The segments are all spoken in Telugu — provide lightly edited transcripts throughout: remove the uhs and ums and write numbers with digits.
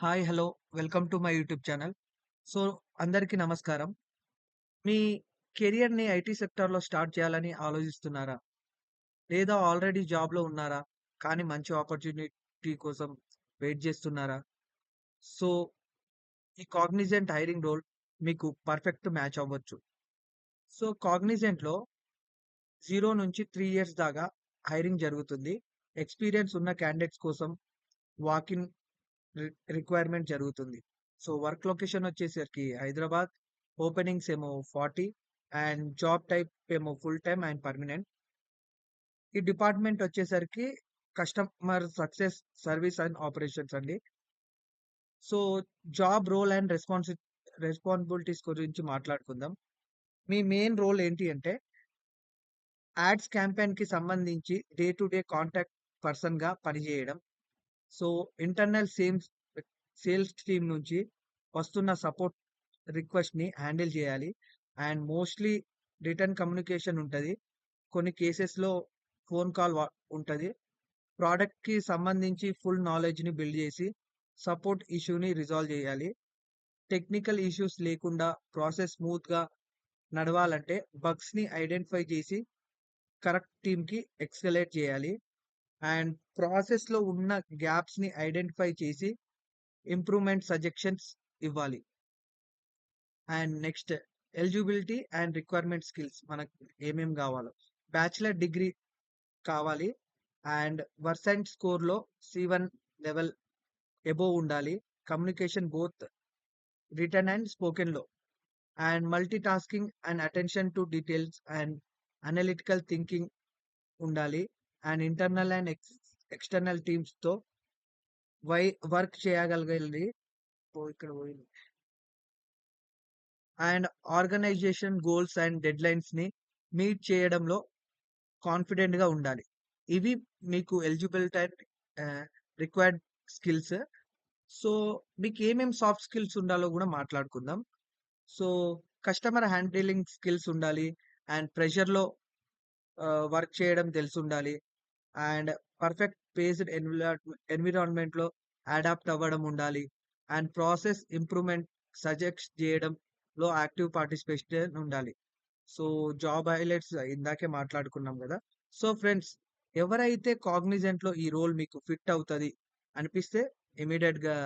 Hi! Hello! Welcome to my YouTube channel. So, అందరికీ నమస్కారం. మీ కెరియర్‌ని ఐటీ సెక్టార్‌లో స్టార్ట్ చేయాలని ఆలోచిస్తున్నారా? లేదా ఆల్రెడీ జాబ్‌లో ఉన్నారా? కానీ మంచి ఆపర్చునిటీ కోసం వెయిట్ చేస్తున్నారా? సో, ఈ కాగ్నిజెంట్ హైరింగ్ రోల్ మీకు పర్ఫెక్ట్ మ్యాచ్ అవ్వచ్చు. సో, కాగ్నిజెంట్‌లో 0 నుంచి 3 ఇయర్స్ దాకా హైరింగ్ జరుగుతుంది. ఎక్స్‌పీరియన్స్ ఉన్న క్యాండిడేట్స్ కోసం వాక్ ఇన్ రి రిక్వైర్మెంట్ జరుగుతుంది. సో, వర్క్ లొకేషన్ వచ్చేసరికి హైదరాబాద్. ఓపెనింగ్స్ ఏమో 40 అండ్ జాబ్ టైప్ ఏమో ఫుల్ టైమ్ అండ్ పర్మనెంట్. ఈ డిపార్ట్‌మెంట్ వచ్చేసరికి customer success, service and operations అండి. So, job role and responsibilities గురించి మాట్లాడుకుందాం. మీ మెయిన్ రోల్ ఏంటి అంటే యాడ్స్ క్యాంపెయిన్‌కి సంబంధించి డే టు డే కాంటాక్ట్ పర్సన్‌గా పనిచేయడం. సో, ఇంటర్నల్ సేల్స్ టీమ్ నుంచి వస్తున్న సపోర్ట్ రిక్వెస్ట్‌ని హ్యాండిల్ చేయాలి. అండ్ మోస్ట్‌లీ రిటర్న్ కమ్యూనికేషన్ ఉంటది. కొన్ని కేసెస్‌లో ఫోన్ కాల్ ఉంటది. ప్రొడక్ట్‌కి సంబంధించి ఫుల్ నాలెడ్జ్‌ని బిల్డ్ చేసి సపోర్ట్ ఇష్యూని రిజాల్వ్ చేయాలి. టెక్నికల్ ఇష్యూస్ లేకుండా ప్రాసెస్ స్మూత్‌గా నడవాలంటే బగ్స్‌ని ఐడెంటిఫై చేసి కరెక్ట్ టీమ్‌కి ఎస్కలేట్ చేయాలి. అండ్ ప్రాసెస్‌లో ఉన్న గ్యాప్స్‌ని ఐడెంటిఫై చేసి ఇంప్రూవ్‌మెంట్ సజెషన్స్ ఇవ్వాలి. And next eligibility and requirement skills మనకు ఏమేమి కావాలో. బ్యాచిలర్ డిగ్రీ కావాలి. అండ్ వర్సెంట్ స్కోర్‌లో C1 లెవెల్ అబోవ్ ఉండాలి. కమ్యూనికేషన్ బోత్ రిటన్ అండ్ స్పోకెన్‌లో. And multi tasking and attention to details and analytical thinking ఉండాలి. అండ్ ఇంటర్నల్ అండ్ ఎక్స్‌టర్నల్ టీమ్స్‌తో వై వర్క్ చేయగలగాలి. ఇక్కడ పోయింది. And organisation goals and డెడ్‌లైన్స్‌ని meet చేయడంలో కాన్ఫిడెంట్‌గా ఉండాలి. ఇవి మీకు eligibility and ah, required skills. So, మీకేమేం సాఫ్ట్ స్కిల్స్ ఉండాలో గూడా మాట్లాడుకుందాం. సో, కస్టమర్ హ్యాండిలింగ్ స్కిల్స్ ఉండాలి. అండ్ ప్రెషర్‌లో వర్క్ చేయడం తెలిసుండాలి. అండ్ పర్ఫెక్ట్ పేస్డ్ ఎన్విరాన్మెంట్‌లో అడాప్ట్ అవ్వడం ఉండాలి. అండ్ ప్రాసెస్ ఇంప్రూవ్‌మెంట్ సజెస్ట్ చేయడంలో యాక్టివ్ పార్టిసిపేషన్ ఉండాలి. సో, జాబ్ హైలైట్స్ ఇందాకే మాట్లాడుకున్నాం గదా! సో, ఫ్రెండ్స్ ఎవరైతే కాగ్నిజెంట్‌లో ఈ రోల్ మీకు ఫిట్ అవుతది అనిపిస్తే ఇమ్మీడియేట్‌గా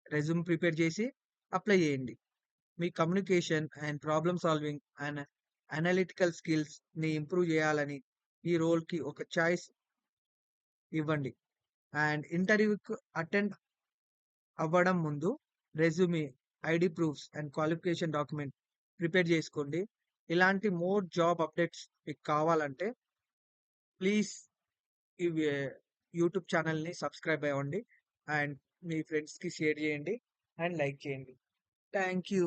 రెజ్యూమ్ ప్రిపేర్ చేసి అప్లై చేయండి. మీ communication and problem solving and analytical స్కిల్స్‌ని ఇంప్రూవ్ చేయాలని ఈ రోల్‌కి ఒక చాయిస్ ఇవ్వండి. అండ్ ఇంటర్వ్యూకి అటెండ్ అవ్వడం ముందు resume, ID proofs and qualification document prepare చేసుకోండి. ఇలాంటి మోర్ జాబ్ అప్డేట్స్ మీకు కావాలంటే ప్లీజ్ ఇవి యూట్యూబ్ ఛానల్‌ని సబ్స్క్రైబ్ అవ్వండి. అండ్ మీ ఫ్రెండ్స్‌కి షేర్ చేయండి అండ్ లైక్ చేయండి. Thank you.